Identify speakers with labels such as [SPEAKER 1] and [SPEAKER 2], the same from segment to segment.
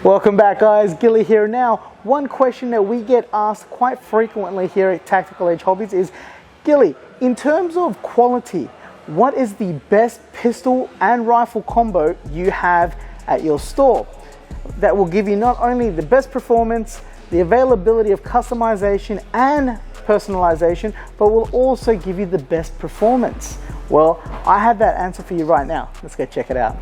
[SPEAKER 1] Welcome back, guys. Gilly here. Now, one question that we get asked quite frequently here at Tactical Edge Hobbies is, Gilly, in terms of quality, what is the best pistol and rifle combo you have at your store that will give you not only the best performance, the availability of customization and personalization, but will also give you the best performance? Well, I have that answer for you right now. Let's go check it out.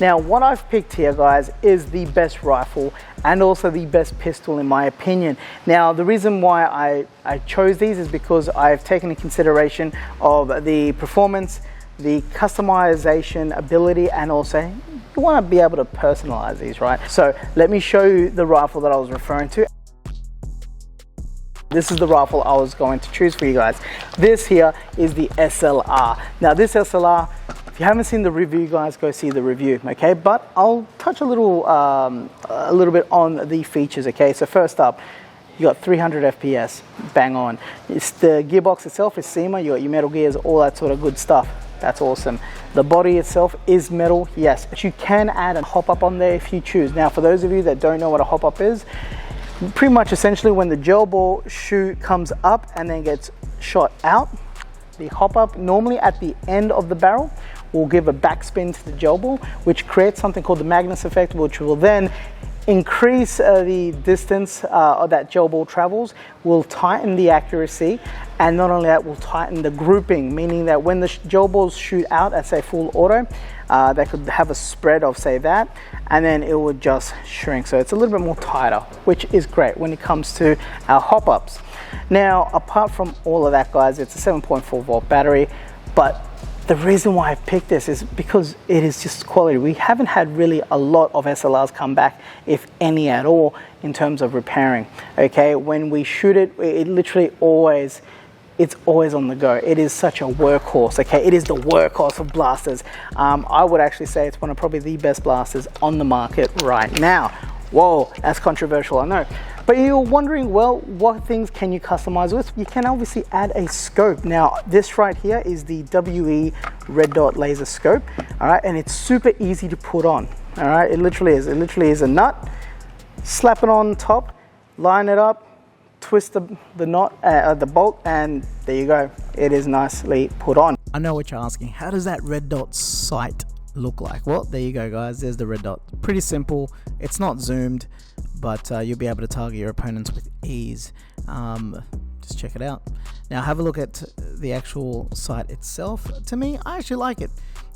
[SPEAKER 1] Now, what I've picked here, guys, is the best rifle and also the best pistol in my opinion. Now, the reason why I chose these is because I've taken into consideration of the performance, the customization ability, and also you want to be able to personalize these, right? So let me show you the rifle that I was referring to. This is the rifle I was going to choose for you guys. This here is the SLR. Now this SLR, if you haven't seen the review, guys, go see the review, okay? But I'll touch a little bit on the features, okay? So first up, you got 300 FPS, bang on. It's the gearbox itself is SEMA, you got your metal gears, all that sort of good stuff. That's awesome. The body itself is metal, yes, but you can add a hop-up on there if you choose. Now, for those of you that don't know what a hop-up is, pretty much essentially when the gel ball shoot comes up and then gets shot out, the hop-up normally at the end of the barrel will give a backspin to the gel ball, which creates something called the Magnus effect, which will then increase the distance that gel ball travels, will tighten the accuracy, and not only that, will tighten the grouping, meaning that when the gel balls shoot out at, say, full auto, they could have a spread of, say, that, and then it would just shrink. So it's a little bit more tighter, which is great when it comes to our hop-ups. Now, apart from all of that, guys, it's a 7.4 volt battery, but the reason why I picked this is because it is just quality. We haven't had really a lot of SLRs come back, if any at all, in terms of repairing, okay? When we shoot it, it literally always, it's always on the go. It is such a workhorse, okay? It is the workhorse of blasters. I would actually say it's one of probably the best blasters on the market right now. Whoa, that's controversial, I know. But you're wondering, well, what things can you customize with? You can obviously add a scope. Now, this right here is the WE red dot laser scope, all right? And it's super easy to put on, all right? It literally is. It literally is a nut. Slap it on top, line it up, twist the knot, the bolt, and there you go. It is nicely put on.
[SPEAKER 2] I know what you're asking. How does that red dot sight look like? Well, there you go, guys. There's the red dot. Pretty simple. It's not zoomed, but you'll be able to target your opponents with ease. Just check it out. Now have a look at the actual sight itself. To me, I actually like it.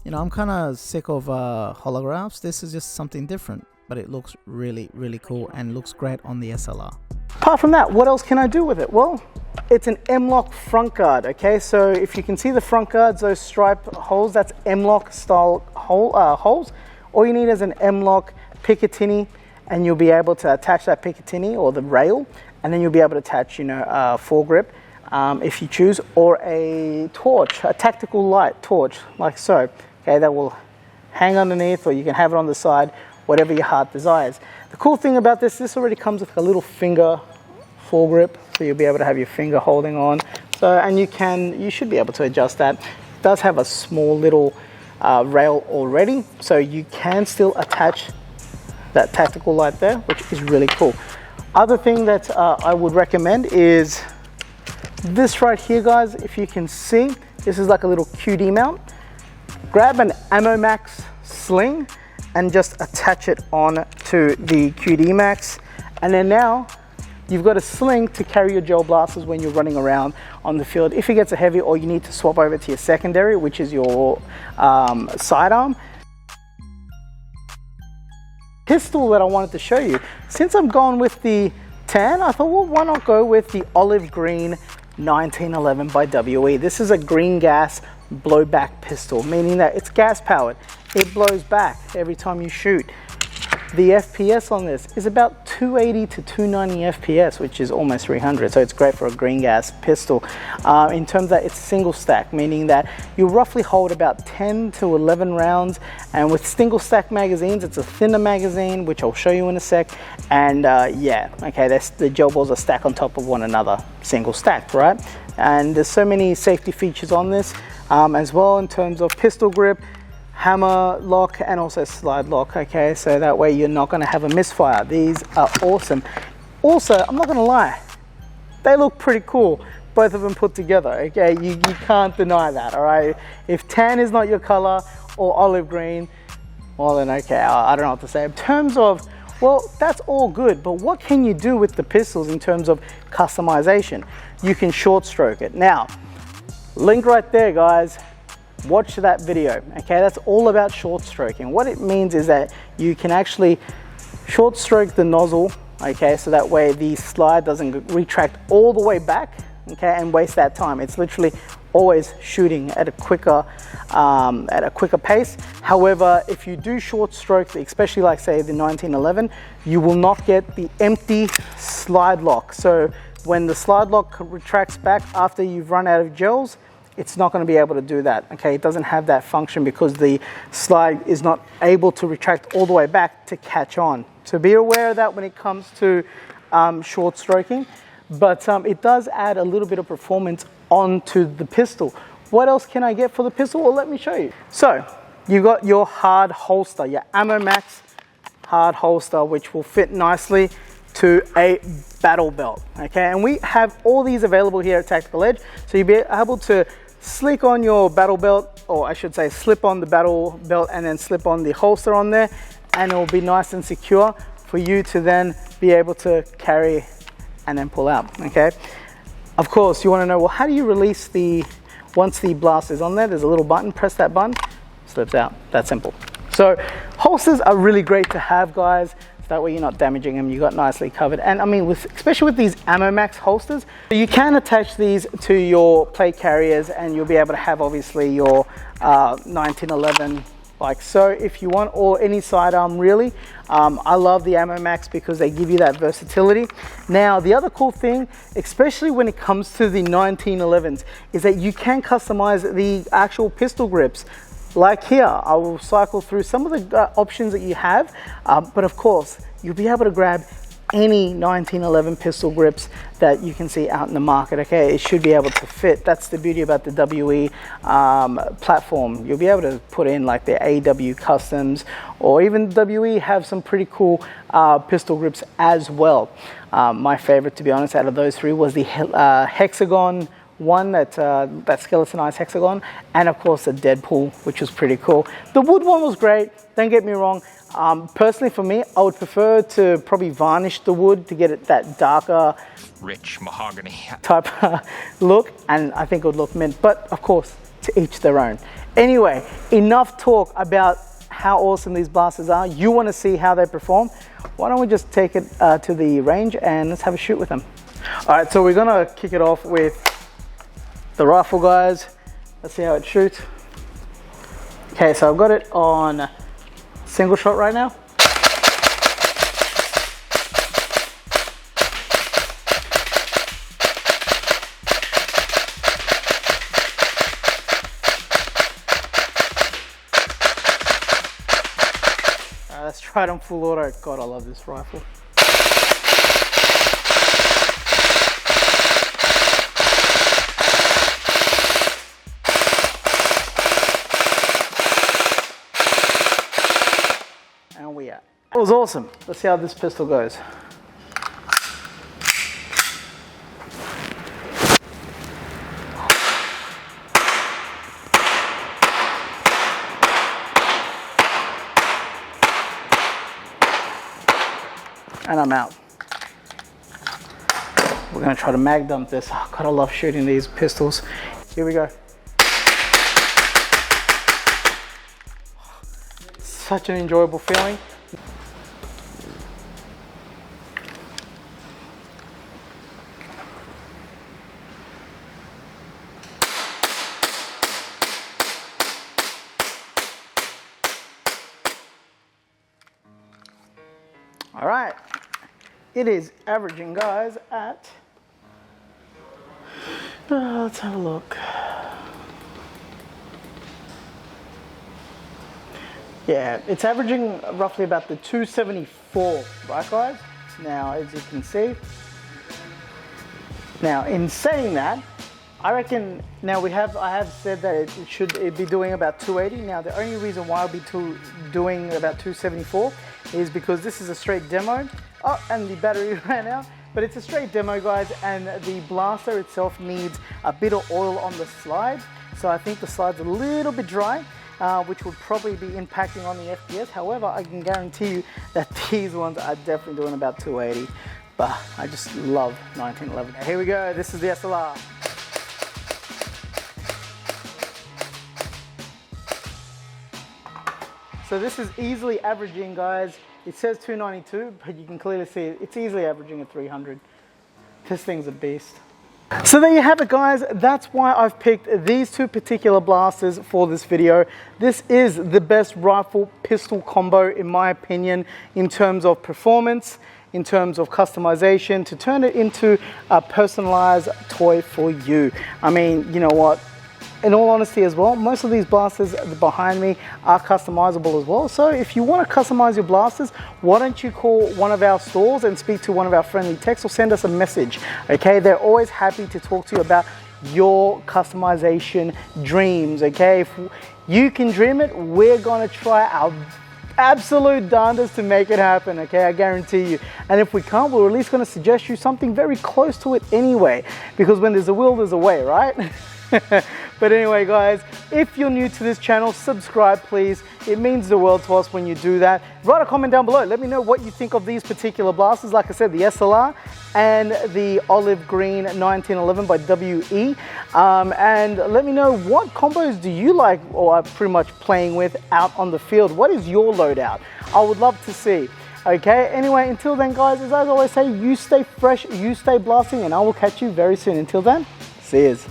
[SPEAKER 2] You know, I'm kind of sick of holographs. This is just something different, but it looks really, really cool and looks great on the SLR.
[SPEAKER 1] Apart from that, what else can I do with it? Well, it's an M-LOK front guard, okay? So if you can see the front guards, those stripe holes, that's M-LOK style holes. All you need is an M-LOK Picatinny, and you'll be able to attach that Picatinny or the rail, and then you'll be able to attach, you know, a foregrip if you choose, or a torch, a tactical light torch, like so, okay? That will hang underneath, or you can have it on the side, whatever your heart desires. The cool thing about this already comes with a little finger foregrip, so you'll be able to have your finger holding on. So, and you should be able to adjust that. It does have a small little rail already, so you can still attach that tactical light there, which is really cool. Other thing that I would recommend is this right here, guys. If you can see, this is like a little QD mount. Grab an Max Sling and just attach it on to the QD Max, and then now you've got a sling to carry your gel blasters when you're running around on the field. If it gets a heavy, or you need to swap over to your secondary, which is your sidearm. Pistol that I wanted to show you, since I'm gone with the tan, I thought, well, why not go with the olive green 1911 by WE. This is a green gas blowback pistol, meaning that it's gas powered. It blows back every time you shoot. The FPS on this is about 280 to 290 FPS, which is almost 300, so it's great for a green gas pistol. In terms that it's single stack, meaning that you roughly hold about 10 to 11 rounds, and with single stack magazines, it's a thinner magazine, which I'll show you in a sec, and yeah, okay, the gel balls are stacked on top of one another, single stacked, right? And there's so many safety features on this as well, in terms of pistol grip. hammer lock and also slide lock, okay? So that way you're not gonna have a misfire. These are awesome. Also, I'm not gonna lie, they look pretty cool, both of them put together, okay? You can't deny that, all right? If tan is not your color or olive green, well then okay, I don't know what to say. In terms of, well, that's all good, but what can you do with the pistols in terms of customization? You can short stroke it. Now, link right there, guys. Watch that video, okay? That's all about short stroking. What it means is that you can actually short stroke the nozzle, okay? So that way the slide doesn't retract all the way back, okay, and waste that time. It's literally always shooting at a quicker pace. However, if you do short stroke, especially like say the 1911, you will not get the empty slide lock. So when the slide lock retracts back after you've run out of gels, it's not going to be able to do that, okay? It doesn't have that function because the slide is not able to retract all the way back to catch on. So be aware of that when it comes to short stroking, but it does add a little bit of performance onto the pistol. What else can I get for the pistol? Well, let me show you. So you got your hard holster, your Ammo Max hard holster, which will fit nicely to a battle belt, okay? And we have all these available here at Tactical Edge, so you'll be able to slick on your battle belt, or I should say slip on the battle belt and then slip on the holster on there, and it will be nice and secure for you to then be able to carry and then pull out, okay? Of course, you want to know, well, how do you release once the blaster is on there? There's a little button, press that button, slips out. That simple. So holsters are really great to have, guys. So that way you're not damaging them, you got nicely covered. And I mean, especially with these Ammo Max holsters, you can attach these to your plate carriers and you'll be able to have obviously your 1911 like so if you want, or any sidearm really. I love the Ammo Max because they give you that versatility. Now the other cool thing, especially when it comes to the 1911s, is that you can customize the actual pistol grips. Like here, I will cycle through some of the options that you have, but of course you'll be able to grab any 1911 pistol grips that you can see out in the market, okay? It should be able to fit. That's the beauty about the WE platform. You'll be able to put in like the AW Customs, or even WE have some pretty cool pistol grips as well. My favorite, to be honest, out of those three was the hexagon one, that skeletonized hexagon, and of course the Deadpool, which was pretty cool. The wood one was great, don't get me wrong. Personally for me, I would prefer to probably varnish the wood to get it that darker,
[SPEAKER 3] rich mahogany
[SPEAKER 1] type look, and I think it would look mint, but of course, to each their own. Anyway, enough talk about how awesome these blasters are. You want to see how they perform? Why don't we just take it to the range and let's have a shoot with them. All right, so we're gonna kick it off with the rifle, guys. Let's see how it shoots. Okay, so I've got it on single shot right now. Let's try it on full auto. God, I love this rifle. It was awesome. Let's see how this pistol goes. And I'm out. We're gonna try to mag dump this. Oh, God, I love shooting these pistols. Here we go. Such an enjoyable feeling. All right, it is averaging, guys, at, let's have a look. Yeah, it's averaging roughly about the 274, right, guys? Now, as you can see, now in saying that, I reckon now I have said that it should be doing about 280. Now the only reason why I'll be doing about 274 is because this is a straight demo. Oh, and the battery ran out. But it's a straight demo, guys, and the blaster itself needs a bit of oil on the slide. So I think the slide's a little bit dry, which would probably be impacting on the FPS. However, I can guarantee you that these ones are definitely doing about 280. But I just love 1911. Here we go, this is the SLR. So this is easily averaging, guys. It says 292, but you can clearly see it's easily averaging at 300. This thing's a beast. So there you have it, guys. That's why I've picked these two particular blasters for this video. This is the best rifle pistol combo, in my opinion, in terms of performance, in terms of customization, to turn it into a personalized toy for you. I mean, you know what? In all honesty as well, most of these blasters behind me are customizable as well. So if you want to customize your blasters, why don't you call one of our stores and speak to one of our friendly techs, or send us a message, okay? They're always happy to talk to you about your customization dreams, okay? If you can dream it, we're gonna try our absolute darndest to make it happen, okay? I guarantee you. And if we can't, we're at least gonna suggest you something very close to it anyway, because when there's a will, there's a way, right? But anyway, guys, if you're new to this channel, subscribe please. It means the world to us when you do that. Write a comment down below. Let me know what you think of these particular blasters. Like I said, the SLR and the olive green 1911 by WE. And let me know, what combos do you like or are pretty much playing with out on the field? What is your loadout? I would love to see. Okay, anyway, until then, guys, as I always say, you stay fresh, you stay blasting, and I will catch you very soon. Until then, see yous.